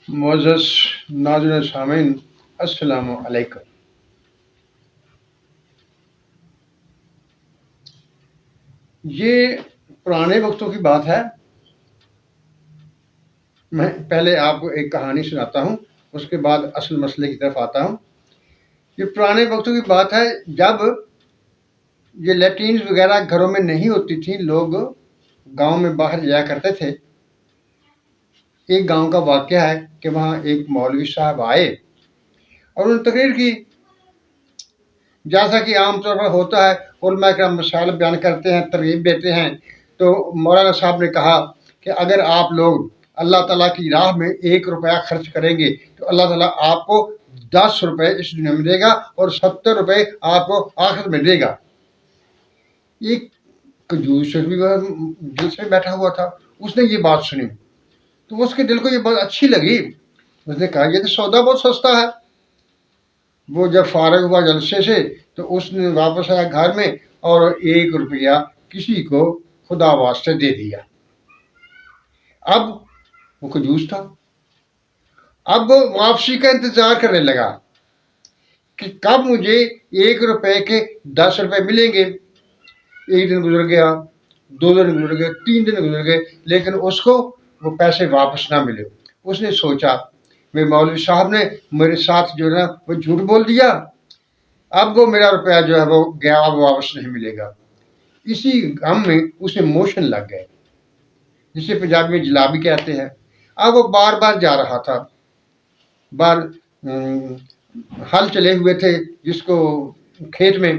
معزز ناظرین سامعین، السلام علیکم۔ یہ پرانے وقتوں کی بات ہے۔ میں پہلے آپ کو ایک کہانی سناتا ہوں، اس کے بعد اصل مسئلے کی طرف آتا ہوں۔ یہ پرانے وقتوں کی بات ہے جب یہ لیٹرینز وغیرہ گھروں میں نہیں ہوتی تھیں، لوگ گاؤں میں باہر جایا کرتے تھے۔ ایک گاؤں کا واقعہ ہے کہ وہاں ایک مولوی صاحب آئے اور انہوں نے تقریر کی، جیسا کہ عام طور پر ہوتا ہے، علماء کرام مسائل بیان کرتے ہیں، ترغیب دیتے ہیں۔ تو مولانا صاحب نے کہا کہ اگر آپ لوگ اللہ تعالیٰ کی راہ میں 1 روپیہ خرچ کریں گے تو اللہ تعالیٰ آپ کو 10 روپے اس دنیا میں دے گا اور 70 روپے آپ کو آخرت میں دے گا۔ ایک کنجوس شخص بھی دل سے بیٹھا ہوا تھا، اس نے یہ بات سنی تو اس کے دل کو یہ بات اچھی لگی۔ اس نے کہا یہ تو سودا بہت سستا ہے۔ وہ جب فارغ ہوا جلسے سے تو اس نے واپس آیا گھر میں اور 1 روپیہ کسی کو خدا واسطے دے دیا۔ اب وہ کنجوس تھا، اب وہ واپسی کا انتظار کرنے لگا کہ کب مجھے 1 روپے کے 10 روپے ملیں گے۔ ایک دن گزر گیا، 2 دن گزر گئے، 3 دن گزر گئے، لیکن اس کو وہ پیسے واپس نہ ملے۔ اس نے سوچا میرے مولوی صاحب نے میرے ساتھ جو ہے نا وہ جھوٹ بول دیا، اب وہ میرا روپیہ جو ہے وہ گیا، اب واپس نہیں ملے گا۔ اسی غم میں اسے موشن لگ گئے، جسے پنجابی میں جلابی کہتے ہیں۔ اب وہ بار بار جا رہا تھا، بار ہل چلے ہوئے تھے جس کو کھیت میں،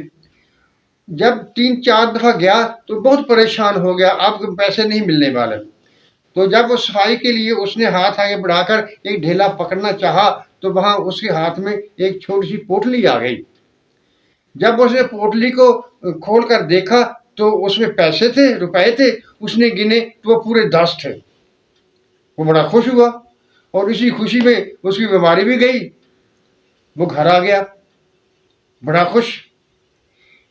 جب 3-4 دفعہ گیا تو بہت پریشان ہو گیا، اب پیسے نہیں ملنے والے۔ تو جب وہ صفائی کے لیے اس نے ہاتھ آگے بڑھا کر ایک ڈھیلا پکڑنا چاہا تو وہاں اس کے ہاتھ میں ایک چھوٹی سی پوٹلی آ گئی۔ جب اس نے پوٹلی کو کھول کر دیکھا تو اس میں پیسے تھے، روپے تھے، اس نے گنے تو وہ پورے 10 تھے۔ وہ بڑا خوش ہوا اور اسی خوشی میں اس کی بیماری بھی گئی، وہ گھر آ گیا بڑا خوش۔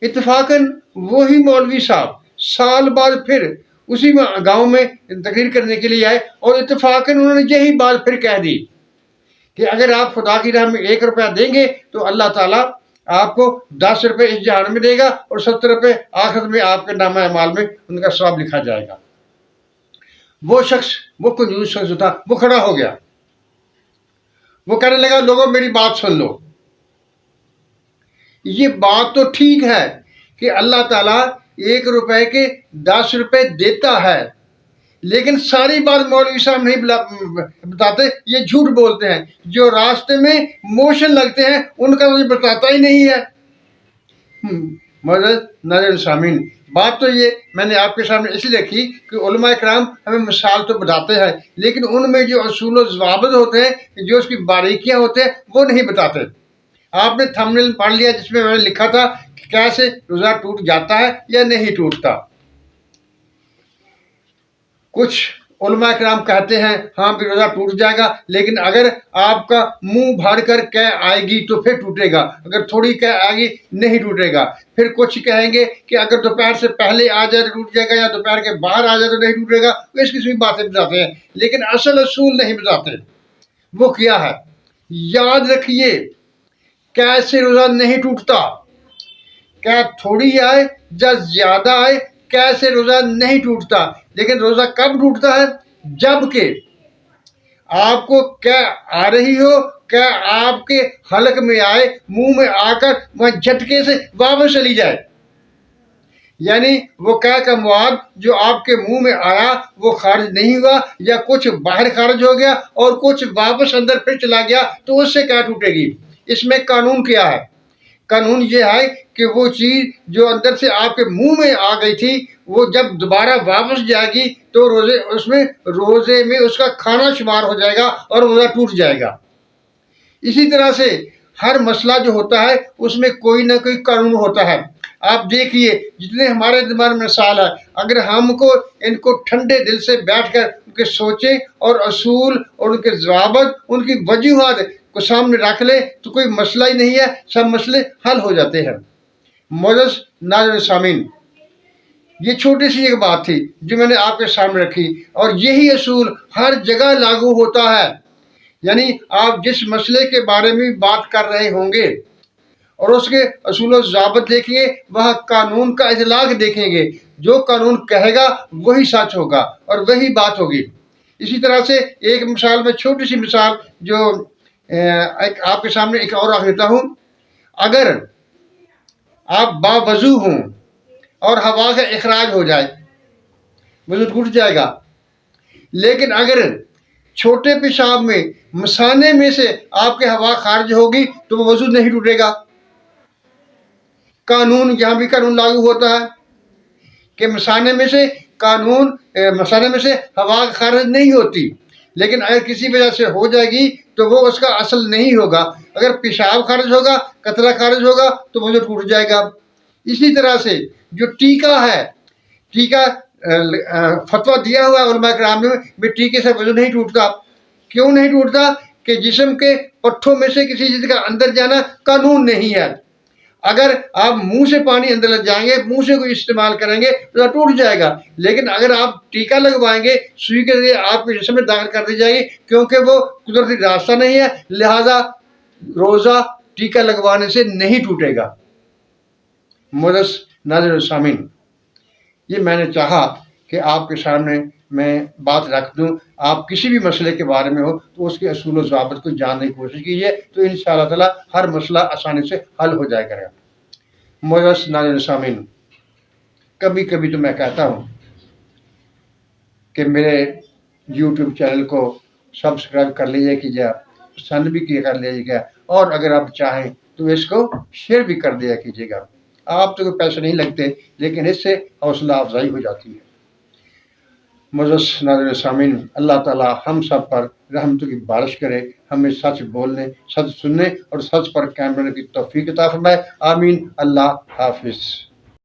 اتفاقاً وہی مولوی صاحب سال بعد پھر اسی گاؤں میں تقریر کرنے کے لیے آئے اور اتفاقاً انہوں نے یہی بات پھر کہہ دی کہ اگر آپ خدا کی راہ میں 1 روپیہ دیں گے تو اللہ تعالیٰ آپ کو 10 روپے اس جہان میں دے گا اور 70 روپے آخرت میں آپ کے نامہ اعمال میں ان کا ثواب لکھا جائے گا۔ وہ شخص، وہ کنجوس شخص جو تھا، وہ کھڑا ہو گیا، وہ کہنے لگا لوگوں میری بات سن لو، یہ بات تو ٹھیک ہے کہ اللہ تعالیٰ 1 روپے کے 10 روپے دیتا ہے، لیکن ساری بات مولوی صاحب نہیں بتاتے، یہ جھوٹ بولتے ہیں۔ جو راستے میں موشن لگتے ہیں ان کا تو یہ بتاتا ہی نہیں ہے۔ معزز ناظرین سامعین، بات تو یہ میں نے آپ کے سامنے اس لیے رکھی کہ علماء کرام ہمیں مثال تو بتاتے ہیں، لیکن ان میں جو اصول و ضوابط ہوتے ہیں، جو اس کی باریکیاں ہوتے ہیں، وہ نہیں بتاتے۔ آپ نے تھمبنیل پڑھ لیا جس میں نے لکھا تھا کہ کیسے روزہ ٹوٹ جاتا ہے یا نہیں ٹوٹتا۔ کچھ علماء کرام کہتے ہیں ہاں بھی روزہ ٹوٹ جائے گا، لیکن اگر آپ کا منہ بھر کر قے آئے گی تو پھر ٹوٹے گا، اگر تھوڑی قے آئے گی نہیں ٹوٹے گا۔ پھر کچھ کہیں گے کہ اگر دوپہر سے پہلے آ جائے تو ٹوٹ جائے گا یا دوپہر کے باہر آ جائے تو نہیں ٹوٹے گا۔ اس قسم کی باتیں بتاتے ہیں، لیکن اصل اصول نہیں بتاتے۔ وہ کیا ہے؟ یاد رکھیے، کیسے روزہ نہیں ٹوٹتا، کیا تھوڑی آئے یا زیادہ آئے، کیسے روزہ نہیں ٹوٹتا، لیکن روزہ کب ٹوٹتا ہے؟ جب کہ آپ کو کیا آ رہی ہو، کیا آپ کے حلق میں آئے، منہ میں آ کر وہ جھٹکے سے واپس چلی جائے، یعنی وہ کیا کا مواد جو آپ کے منہ میں آیا وہ خارج نہیں ہوا یا کچھ باہر خارج ہو گیا اور کچھ واپس اندر پھر چلا گیا، تو اس سے کیا ٹوٹے گی؟ اس میں قانون کیا ہے؟ قانون یہ ہے کہ وہ چیز جو اندر سے آپ کے منہ میں آ گئی تھی وہ جب دوبارہ واپس جائے گی تو روزے میں اس کا کھانا شمار ہو جائے گا اور روزہ ٹوٹ جائے گا۔ اسی طرح سے ہر مسئلہ جو ہوتا ہے اس میں کوئی نہ کوئی قانون ہوتا ہے۔ آپ دیکھیے جتنے ہمارے دماغ میں مسائل ہے، اگر ہم کو ان کو ٹھنڈے دل سے بیٹھ کر ان کے سوچیں اور اصول اور ان کے ضوابط، ان کی وجوہات کو سامنے رکھ لے تو کوئی مسئلہ ہی نہیں ہے، سب مسئلے حل ہو جاتے ہیں۔ معزز ناظرین سامعین، یہ چھوٹی سی ایک بات تھی جو میں نے آپ کے سامنے رکھی، اور یہی اصول ہر جگہ لاگو ہوتا ہے۔ یعنی آپ جس مسئلے کے بارے میں بات کر رہے ہوں گے اور اس کے اصول و ضابط دیکھیں گے، وہاں قانون کا اطلاق دیکھیں گے، جو قانون کہے گا وہی سچ ہوگا اور وہی بات ہوگی۔ اسی طرح سے ایک مثال میں، چھوٹی سی مثال جو آپ کے سامنے ایک اور رکھ دیتا ہوں۔ اگر آپ باوضو ہوں اور ہوا کا اخراج ہو جائے، وضو ٹوٹ جائے گا، لیکن اگر چھوٹے پیشاب میں مثانے میں سے آپ کے ہوا خارج ہوگی تو وہ وضو نہیں ٹوٹے گا۔ قانون یہاں بھی قانون لاگو ہوتا ہے کہ مثانے میں سے ہوا خارج نہیں ہوتی، لیکن اگر کسی وجہ سے ہو جائے گی تو وہ اس کا اصل نہیں ہوگا۔ اگر پیشاب خارج ہوگا، قطرہ خارج ہوگا تو وضو ٹوٹ جائے گا۔ اسی طرح سے جو ٹیکہ ہے، ٹیکہ فتویٰ دیا ہوا علماء کرام نے، ٹیکے سے وضو نہیں ٹوٹتا۔ کیوں نہیں ٹوٹتا؟ کہ جسم کے پٹھوں میں سے کسی چیز کا اندر جانا قانون نہیں ہے۔ اگر آپ منہ سے پانی اندر لگ جائیں گے، منہ سے کوئی استعمال کریں گے تو ٹوٹ جائے گا، لیکن اگر آپ ٹیکہ لگوائیں گے، سوئی کے ذریعے آپ کے جسم میں داخل کر دی جائے گی، کیونکہ وہ قدرتی راستہ نہیں ہے، لہذا روزہ ٹیکہ لگوانے سے نہیں ٹوٹے گا۔ معزز ناظرین و سامعین، یہ میں نے چاہا کہ آپ کے سامنے میں بات رکھ دوں۔ آپ کسی بھی مسئلے کے بارے میں ہو تو اس کے اصول و ضوابط کو جاننے کی کوشش کیجیے، تو انشاءاللہ تعالی ہر مسئلہ آسانی سے حل ہو جائے گا۔ معزز ناظرین و سامعین، کبھی کبھی تو میں کہتا ہوں کہ میرے یوٹیوب چینل کو سبسکرائب کر لیجیے کیجیے، پسند بھی کر لیجیے گا، اور اگر آپ چاہیں تو اس کو شیئر بھی کر دیا کیجیے گا۔ آپ تو کوئی پیسے نہیں لگتے، لیکن اس سے حوصلہ افزائی ہو جاتی ہے۔ معزز ناظرین سامعین، اللہ تعالی ہم سب پر رحمتوں کی بارش کرے، ہمیں سچ بولنے، سچ سننے اور سچ پر قائم رہنے کی توفیق عطا فرمائے۔ آمین۔ اللہ حافظ۔